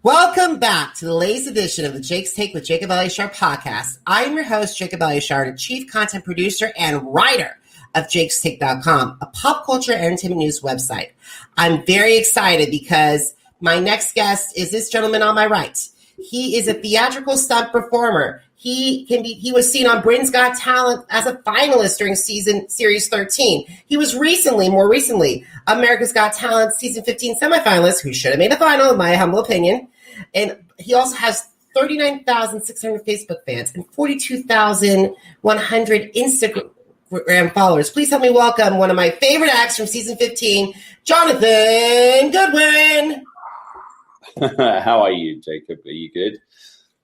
Welcome back to the latest edition of the Jake's Take with Jacob Elyachar Podcast. I'm your host, Jacob Elyachar, the chief content producer and writer of jakestake.com, a pop culture and entertainment news website. I'm very excited because my next guest is this gentleman on my right. He is a theatrical stunt performer. He was seen on Britain's Got Talent as a finalist during series 13. He was more recently, America's Got Talent season 15 semifinalist, who should have made the final, in my humble opinion. And he also has 39,600 Facebook fans and 42,100 Instagram followers. Please help me welcome one of my favorite acts from season 15, Jonathan Goodwin. How are you, Jacob? Are you good?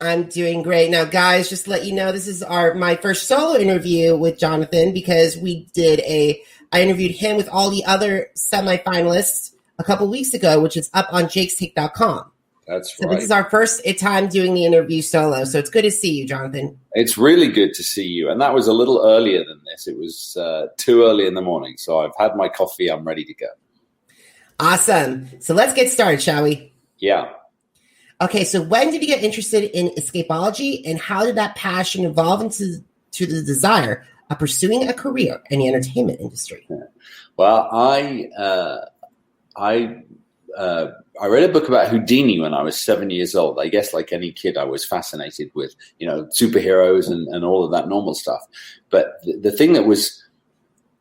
I'm doing great. Now, guys, just to let you know, this is my first solo interview with Jonathan because I interviewed him with all the other semifinalists a couple weeks ago, which is up on jakestake.com. That's right. So this is our first time doing the interview solo. So it's good to see you, Jonathan. It's really good to see you. And that was a little earlier than this. It was too early in the morning. So I've had my coffee. I'm ready to go. Awesome. So let's get started, shall we? Yeah. Okay, so when did you get interested in escapology, and how did that passion evolve into the desire of pursuing a career in the entertainment industry? Well, I read a book about Houdini when I was 7 years old. I guess like any kid, I was fascinated with, superheroes and all of that normal stuff. But the thing that was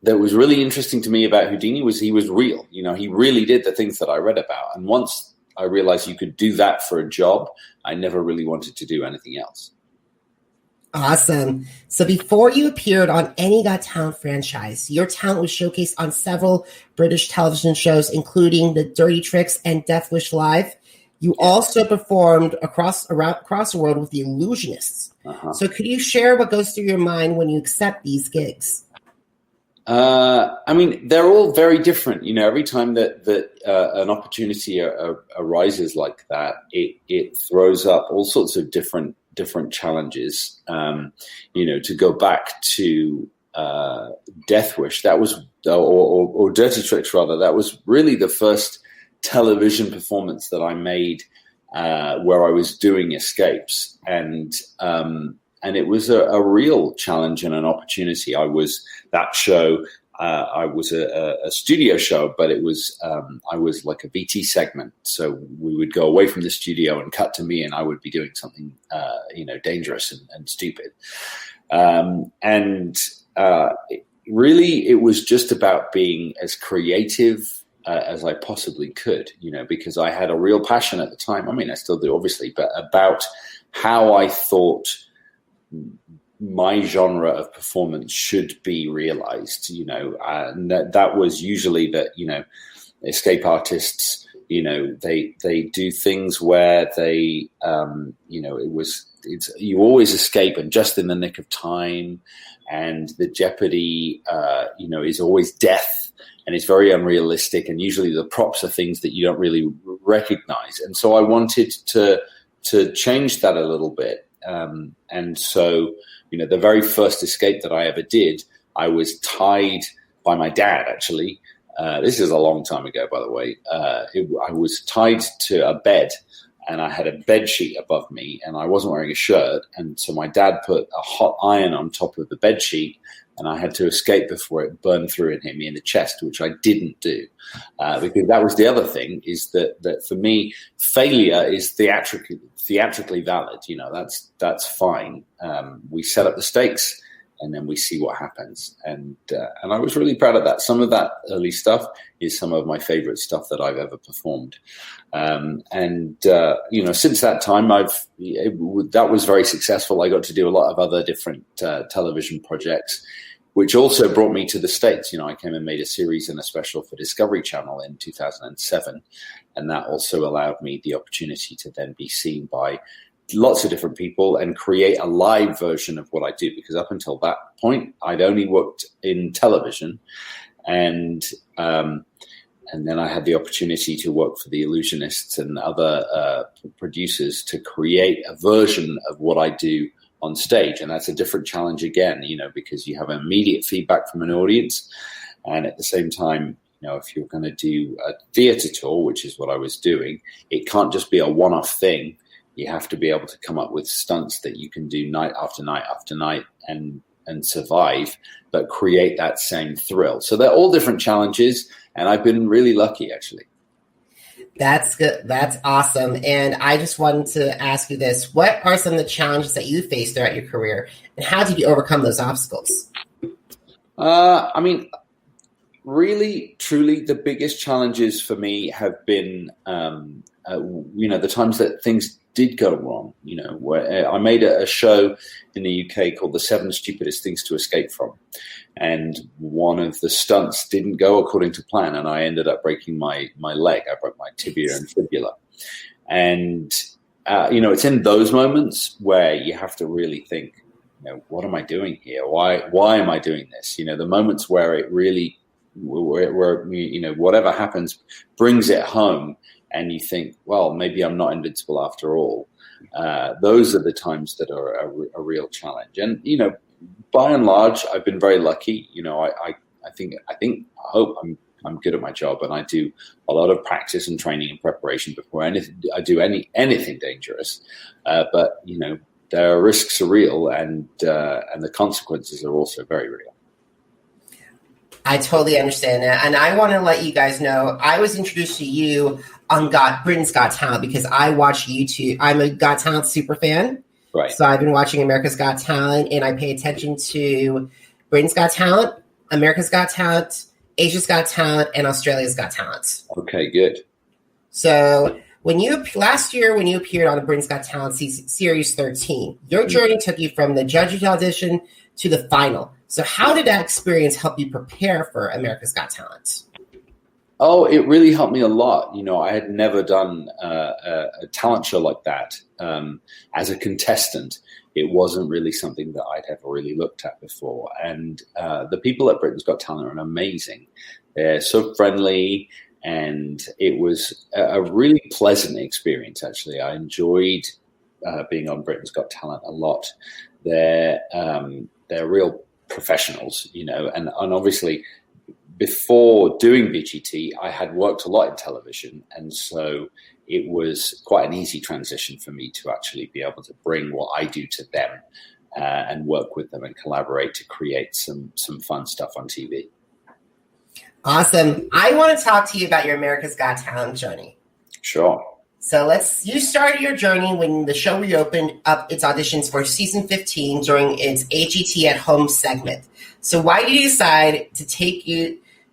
really interesting to me about Houdini was he was real. He really did the things that I read about. And once I realized you could do that for a job, I never really wanted to do anything else. Awesome. So before you appeared on any Got Talent franchise, your talent was showcased on several British television shows, including The Dirty Tricks and Deathwish Live. You also performed across the world with the Illusionists. Uh-huh. So could you share what goes through your mind when you accept these gigs? They're all very different. Every time that an opportunity arises like that, it throws up all sorts of different challenges. To go back to Deathwish, that was or Dirty Tricks rather. That was really the first television performance that I made where I was doing escapes, and it was a real challenge and an opportunity. I was a studio show, but it was I was like a BT segment. So we would go away from the studio and cut to me, and I would be doing something dangerous and stupid. Really, it was just about being as creative as I possibly could. Because I had a real passion at the time. I still do, obviously, but about how I thought my genre of performance should be realized, and that was usually that, escape artists, they do things where they, you always escape and just in the nick of time, and the jeopardy, is always death, and it's very unrealistic, and usually the props are things that you don't really recognize. And so I wanted to change that a little bit. And so, the very first escape that I ever did, I was tied by my dad, actually. This is a long time ago, by the way. I was tied to a bed, and I had a bed sheet above me, and I wasn't wearing a shirt. And so my dad put a hot iron on top of the bed sheet, and I had to escape before it burned through and hit me in the chest, which I didn't do. Because that was the other thing, is that for me, failure is theatrically valid. That's fine. We set up the stakes, and then we see what happens. And I was really proud of that. Some of that early stuff is some of my favorite stuff that I've ever performed. Since that time, that was very successful. I got to do a lot of other different television projects, which also brought me to the States. I came and made a series and a special for Discovery Channel in 2007. And that also allowed me the opportunity to then be seen by lots of different people and create a live version of what I do. Because up until that point, I'd only worked in television. And then I had the opportunity to work for the Illusionists and other producers to create a version of what I do on stage. And that's a different challenge again, because you have immediate feedback from an audience. And at the same time, if you're going to do a theatre tour, which is what I was doing, it can't just be a one-off thing. You have to be able to come up with stunts that you can do night after night after night and survive, but create that same thrill. So they're all different challenges, and I've been really lucky, actually. That's good. That's awesome. And I just wanted to ask you this. What are some of the challenges that you faced throughout your career, and how did you overcome those obstacles? Really, truly, the biggest challenges for me have been, the times that things did go wrong, where I made a show in the UK called The 7 Stupidest Things to Escape From. And one of the stunts didn't go according to plan, and I ended up breaking my leg. I broke my tibia and fibula. And, it's in those moments where you have to really think, what am I doing here? Why am I doing this? The moments where it really, whatever happens brings it home, and you think, well, maybe I'm not invincible after all. Those are the times that are a real challenge. And, by and large, I've been very lucky. I hope I'm good at my job, and I do a lot of practice and training and preparation before I do anything dangerous. But the risks are real, and the consequences are also very real. I totally understand that. And I want to let you guys know, I was introduced to you on Britain's Got Talent because I watch YouTube. I'm a Got Talent super fan. Right. So I've been watching America's Got Talent, and I pay attention to Britain's Got Talent, America's Got Talent, Asia's Got Talent, and Australia's Got Talent. Okay, good. So last year when you appeared on Britain's Got Talent Series 13, your journey took you from the judges audition to the final. So how did that experience help you prepare for America's Got Talent? Oh, it really helped me a lot. I had never done a talent show like that as a contestant. It wasn't really something that I'd ever really looked at before. And the people at Britain's Got Talent are amazing. They're so friendly, and it was a really pleasant experience, actually. I enjoyed being on Britain's Got Talent a lot. They're real professionals, and obviously before doing BGT, I had worked a lot in television, and so it was quite an easy transition for me to actually be able to bring what I do to them and work with them and collaborate to create some fun stuff on TV. Awesome. I want to talk to you about your America's Got Talent journey. Sure. So you started your journey when the show reopened up its auditions for season 15 during its AGT at Home segment. So why did you decide to take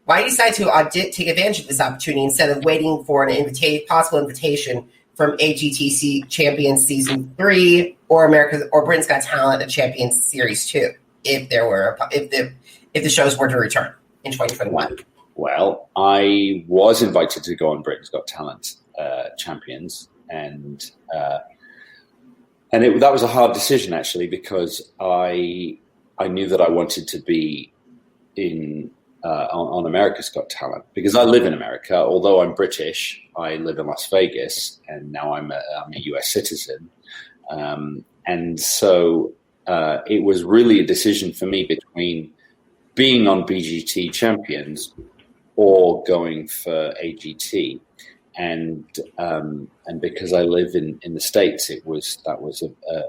advantage of this opportunity instead of waiting for an possible invitation from AGT Champions Season 3 or Britain's Got Talent at Champions Series 2 if the shows were to return in 2021? Well, I was invited to go on Britain's Got Talent Champions, and that was a hard decision, actually, because I knew that I wanted to be on America's Got Talent because I live in America. Although I'm British, I live in Las Vegas, and now I'm a US citizen, and so it was really a decision for me between being on BGT Champions or going for AGT. And because I live in the States, that was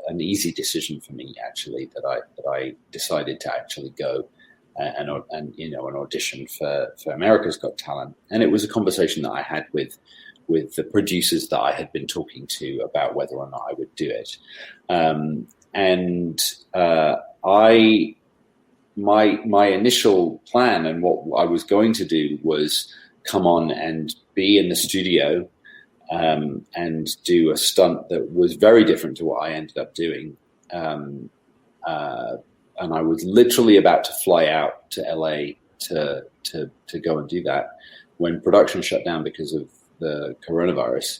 an easy decision for me, actually, that I decided to actually go and audition for America's Got Talent. And it was a conversation that I had with the producers that I had been talking to about whether or not I would do it. My initial plan and what I was going to do was come on and be in the studio and do a stunt that was very different to what I ended up doing. And I was literally about to fly out to LA to go and do that when production shut down because of the coronavirus.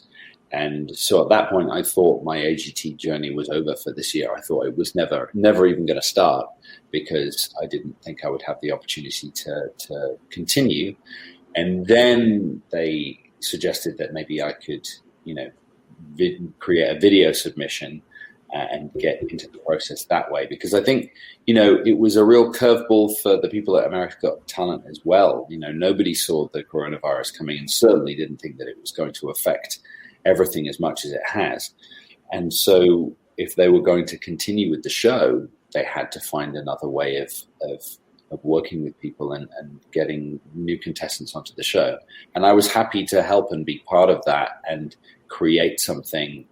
And so at that point, I thought my AGT journey was over for this year. I thought it was never even going to start because I didn't think I would have the opportunity to continue. And then they suggested that maybe I could, create a video submission and get into the process that way. Because I think, it was a real curveball for the people at America Got Talent as well. Nobody saw the coronavirus coming and certainly didn't think that it was going to affect everything as much as it has. And so if they were going to continue with the show, they had to find another way of working with people and getting new contestants onto the show. And I was happy to help and be part of that and create something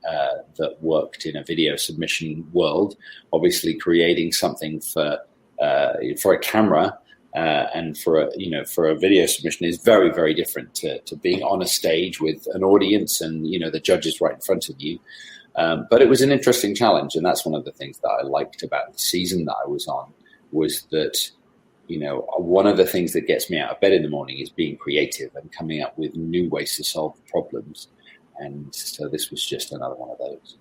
that worked in a video submission world. Obviously, creating something for a camera and for a video submission is very, very different to being on a stage with an audience and the judges right in front of you. But it was an interesting challenge, and that's one of the things that I liked about the season that I was on, was that one of the things that gets me out of bed in the morning is being creative and coming up with new ways to solve problems. And so this was just another one of those.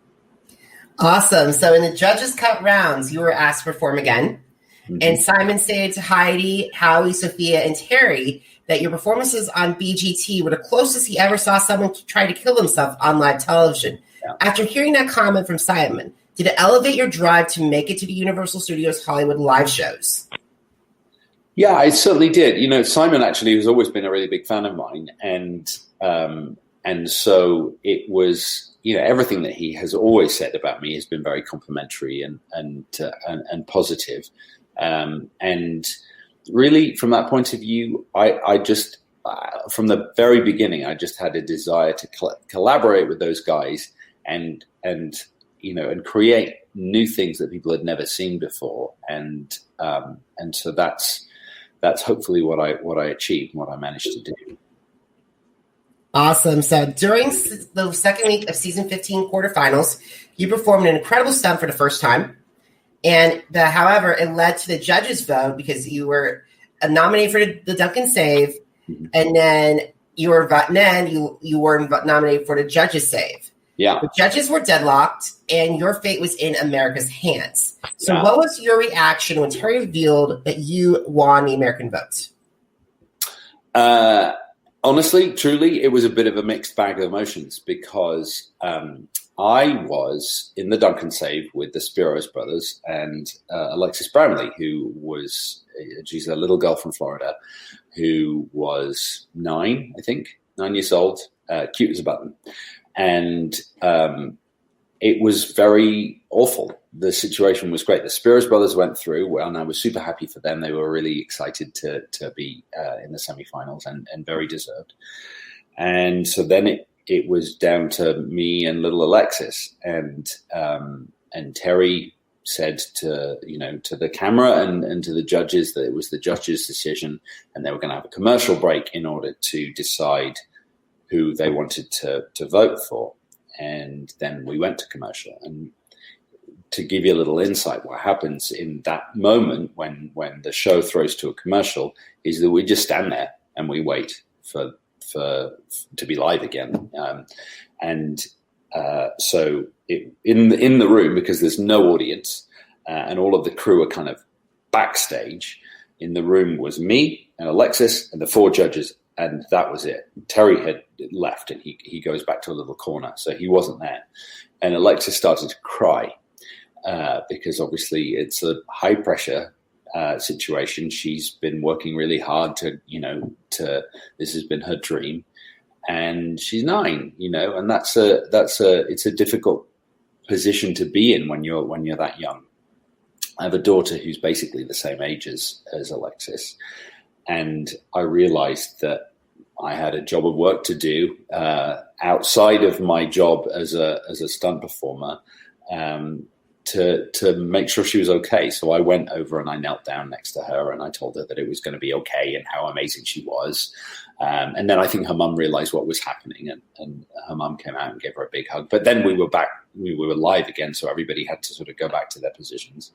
Awesome. So in the judges' cut rounds, you were asked to perform again. Mm-hmm. And Simon stated to Heidi, Howie, Sophia, and Terry that your performances on BGT were the closest he ever saw someone try to kill himself on live television. Yeah. After hearing that comment from Simon, did it elevate your drive to make it to the Universal Studios Hollywood live shows? Yeah, it certainly did. Simon actually has always been a really big fan of mine. And so it was, everything that he has always said about me has been very complimentary and positive. And really, from that point of view, I just, from the very beginning, I just had a desire to collaborate with those guys and create new things that people had never seen before. And so that's hopefully what I achieved and what I managed to do. Awesome. So during the second week of season 15 quarterfinals, you performed an incredible stunt for the first time. And however, it led to the judges' vote because you were nominated for the Duncan Save, and then you were nominated for the judges' save. Yeah. The judges were deadlocked, and your fate was in America's hands. So What was your reaction when Terry revealed that you won the American vote? Honestly, truly, it was a bit of a mixed bag of emotions because I was in the Duncan Save with the Spiros brothers and Alexis Brownlee, who was, she's a little girl from Florida, who was 9 years old, cute as a button. And it was very awful. The situation was great. The Spiros brothers went through, and I was super happy for them. They were really excited to be in the semifinals and very deserved. And so then it was down to me and little Alexis, and Terry said to the camera and to the judges that it was the judges' decision, and they were going to have a commercial break in order to decide who they wanted to vote for. And then we went to commercial. And to give you a little insight, what happens in that moment when the show throws to a commercial is that we just stand there and we wait for to be live again. So in the room, because there's no audience and all of the crew are kind of backstage, in the room was me and Alexis and the 4 judges. And that was it. Terry had left and he goes back to a little corner. So he wasn't there. And Alexis started to cry because obviously it's a high pressure situation. She's been working really hard to this has been her dream. And she's 9, and it's a difficult position to be in when you're that young. I have a daughter who's basically the same age as Alexis. And I realized that I had a job of work to do outside of my job as a stunt performer to make sure she was okay. So I went over and I knelt down next to her and I told her that it was going to be okay and how amazing she was. And then I think her mum realized what was happening and her mum came out and gave her a big hug. But then we were live again. So everybody had to sort of go back to their positions.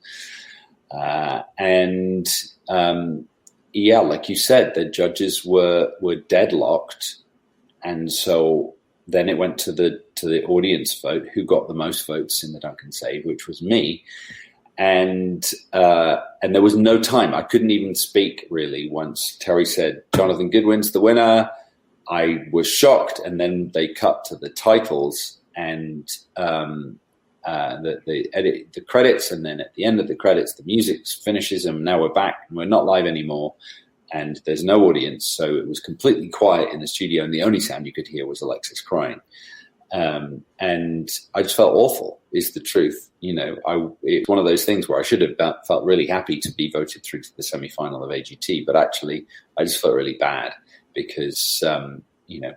Yeah, like you said, the judges were deadlocked, and so then it went to the audience vote, who got the most votes in the Duncan Save, which was me, and there was no time. I couldn't even speak really. Once Terry said Jonathan Goodwin's the winner, I was shocked, and then they cut to the titles, and they edit the credits, and then at the end of the credits, the music finishes, and now we're back, and we're not live anymore, and there's no audience. So it was completely quiet in the studio, and the only sound you could hear was Alexis crying. And I just felt awful, is the truth. It's one of those things where I should have felt really happy to be voted through to the semi-final of AGT, but actually I just felt really bad because,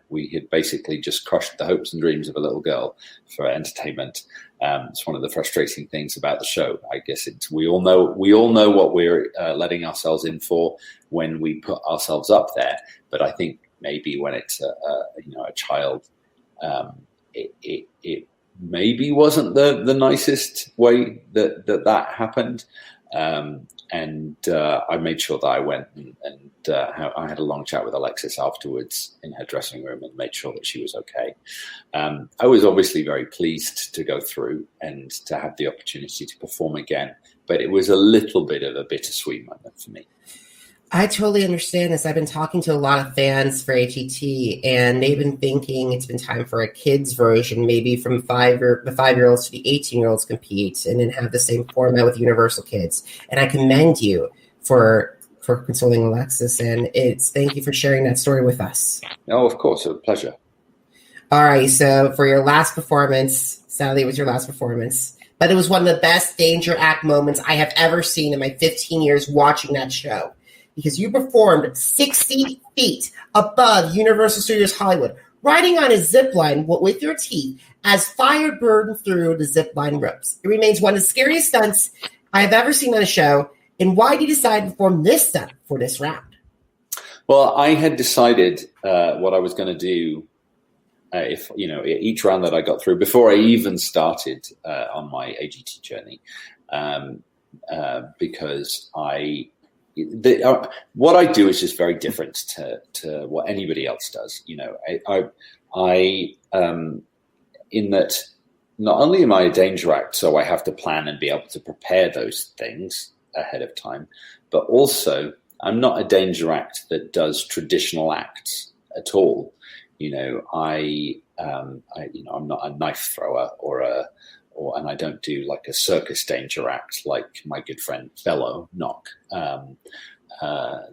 we had basically just crushed the hopes and dreams of a little girl for entertainment. It's one of the frustrating things about the show. I guess we all know what we're letting ourselves in for when we put ourselves up there. But I think maybe when it's a child, it maybe wasn't the nicest way that happened. And I made sure that I went and I had a long chat with Alexis afterwards in her dressing room and made sure that she was okay. I was obviously very pleased to go through and to have the opportunity to perform again, but it was a little bit of a bittersweet moment for me. I totally understand this. I've been talking to a lot of fans for AGT, and they've been thinking it's been time for a kids version, maybe from the 5-year-olds to the 18-year-olds compete, and then have the same format with Universal Kids. And I commend you for consoling Alexis, and thank you for sharing that story with us. Oh, of course, a pleasure. All right, so for your last performance, sadly it was your last performance, but it was one of the best Danger Act moments I have ever seen in my 15 years watching that show. Because you performed 60 feet above Universal Studios Hollywood, riding on a zip line with your teeth as fire burned through the zip line ropes. It remains one of the scariest stunts I have ever seen on a show. And why did you decide to perform this stunt for this round? Well, I had decided what I was going to do each round that I got through before I even started on my AGT journey, because what I do is just very different to what anybody else does. I in that not only am I a danger act, so I have to plan and be able to prepare those things ahead of time, but also I'm not a danger act that does traditional acts at all. I'm not a knife thrower and I don't do like a circus danger act like my good friend Bello Knock.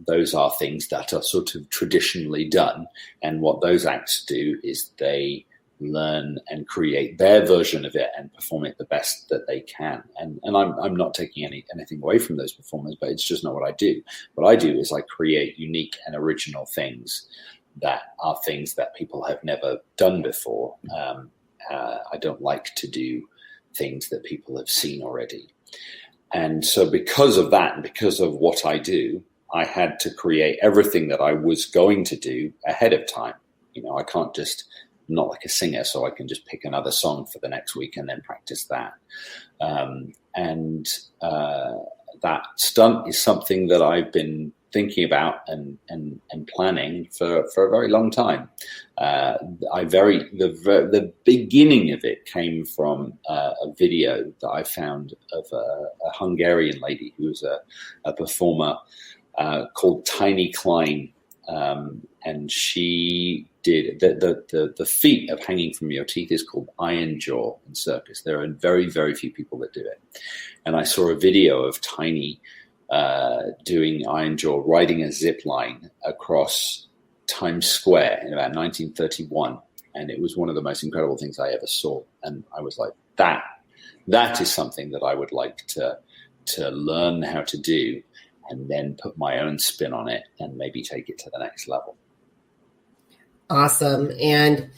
Those are things that are sort of traditionally done. And what those acts do is they learn and create their version of it and perform it the best that they can. And I'm not taking anything away from those performers, but it's just not what I do. What I do is I create unique and original things that are things that people have never done before. I don't like to do things that people have seen already. And so because of that and because of what I do, I had to create everything that I was going to do ahead of time. I can't just, I'm not like a singer, so I can just pick another song for the next week and then practice that. That stunt is something that I've been thinking about and planning for a very long time. The beginning of it came from a video that I found of a Hungarian lady who was a performer called Tiny Klein, and she did the feat of hanging from your teeth is called iron jaw in circus. There are very, very few people that do it, and I saw a video of Tiny doing iron jaw, riding a zip line across Times Square in about 1931. And it was one of the most incredible things I ever saw. And I was like, that is something that I would like to learn how to do and then put my own spin on it and maybe take it to the next level. Awesome. And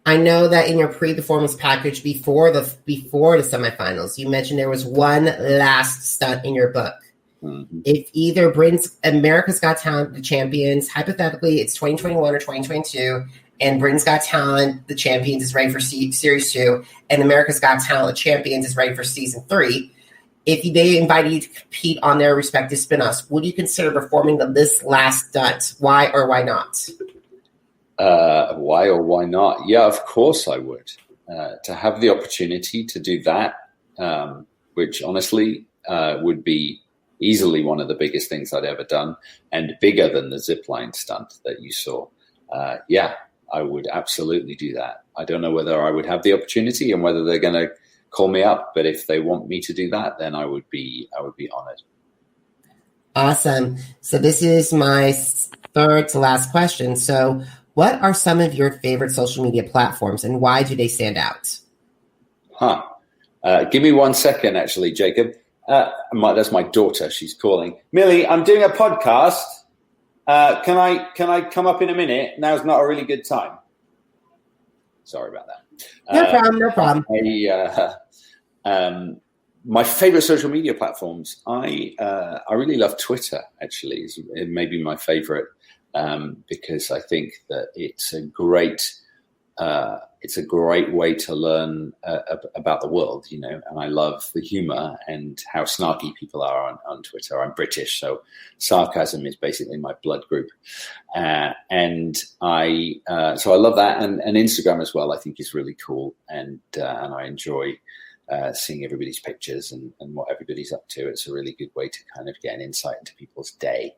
I know that in your pre-performance package before the semifinals, you mentioned there was one last stunt in your book. Mm-hmm. If either brings America's Got Talent, the champions, hypothetically it's 2021 or 2022, and Britain's Got Talent, the champions, is ready for series 2, and America's Got Talent, the champions, is ready for season 3. If they invited you to compete on their respective spin-offs, would you consider performing this last stunt? Why or why not? Why or why not? Yeah, of course I would. To have the opportunity to do that, which honestly would be easily one of the biggest things I'd ever done, and bigger than the zipline stunt that you saw. I would absolutely do that. I don't know whether I would have the opportunity and whether they're going to call me up. But if they want me to do that, then I would be honored. Awesome. So this is my third to last question. So what are some of your favorite social media platforms and why do they stand out? Give me 1 second, actually, Jacob. That's my daughter. She's calling. Millie, I'm doing a podcast. Can I come up in a minute? Now's not a really good time. Sorry about that. No problem. My favorite social media platforms. I really love Twitter. Actually, it may be my favorite because I think that it's a great way to learn about the world, and I love the humor and how snarky people are on Twitter. I'm British, so sarcasm is basically my blood group. So I love that. And Instagram as well, I think is really cool. And I enjoy seeing everybody's pictures and what everybody's up to. It's a really good way to kind of get an insight into people's day,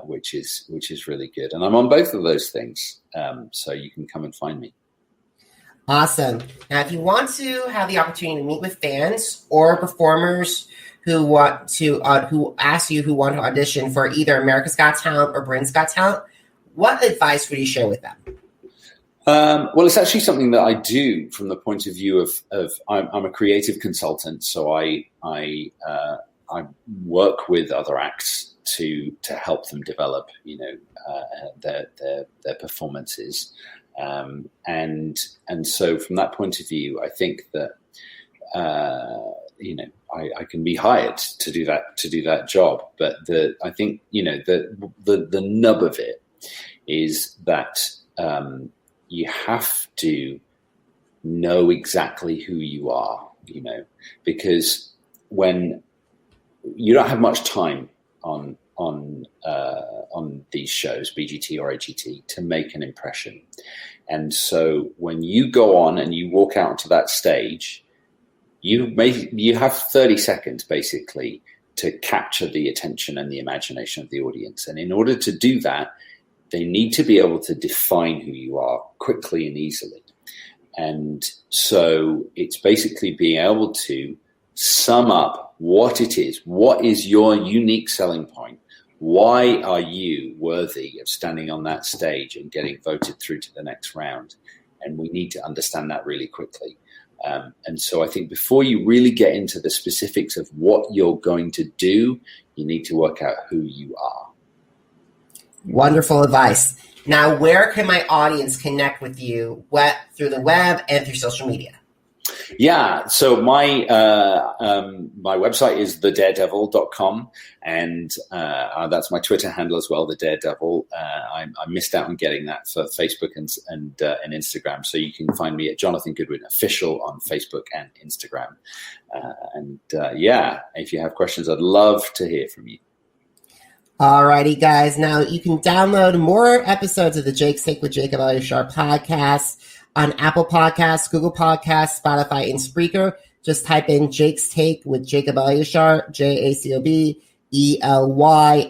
which is really good. And I'm on both of those things. So you can come and find me. Awesome. Now, if you want to have the opportunity to meet with fans or performers who want to who want to audition for either America's Got Talent or Britain's Got Talent, what advice would you share with them? Well, it's actually something that I do from the point of view of I'm a creative consultant, so I work with other acts to help them develop, their performances. And so from that point of view, I think that, I can be hired to do that job. But I think, the nub of it is that, you have to know exactly who you are, because when you don't have much time on these shows, BGT or AGT, to make an impression. And so when you go on and you walk out onto that stage, you have 30 seconds basically to capture the attention and the imagination of the audience. And in order to do that, they need to be able to define who you are quickly and easily. And so it's basically being able to sum up what it is. What is your unique selling point? Why are you worthy of standing on that stage and getting voted through to the next round? And we need to understand that really quickly. And so I think before you really get into the specifics of what you're going to do, you need to work out who you are. Wonderful advice. Now, where can my audience connect with you? Through the web and through social media? Yeah, so my website is daredevil.com, and that's my Twitter handle as well, the Daredevil. I missed out on getting that for Facebook and Instagram, so you can find me at Jonathan Goodwin Official on Facebook and Instagram. If you have questions, I'd love to hear from you. Alrighty, guys. Now you can download more episodes of the Jake's Take with Jacob Elyachar podcast on Apple Podcasts, Google Podcasts, Spotify, and Spreaker. Just type in Jake's Take with Jacob Elyachar, JACOB ELYACHAR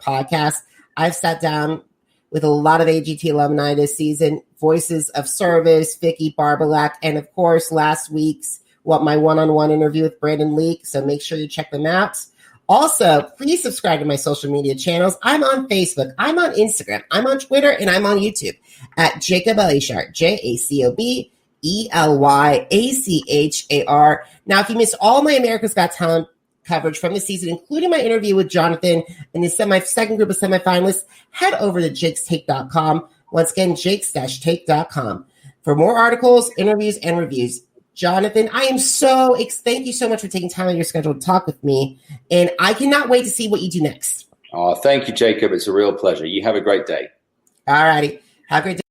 podcast. I've sat down with a lot of AGT alumni this season, Voices of Service, Vicky Barbalak, and of course last week's my one-on-one interview with Brandon Leak. So make sure you check them out. Also, please subscribe to my social media channels. I'm on Facebook, I'm on Instagram, I'm on Twitter, and I'm on YouTube at Jacob Elyachar, JACOB ELYACHAR. Now, if you missed all my America's Got Talent coverage from the season, including my interview with Jonathan and the second group of semifinalists, head over to jakestake.com. Once again, jakes-take.com for more articles, interviews, and reviews. Jonathan, thank you so much for taking time out of your schedule to talk with me, and I cannot wait to see what you do next. Oh, thank you, Jacob. It's a real pleasure. You have a great day. All righty. Have a great day.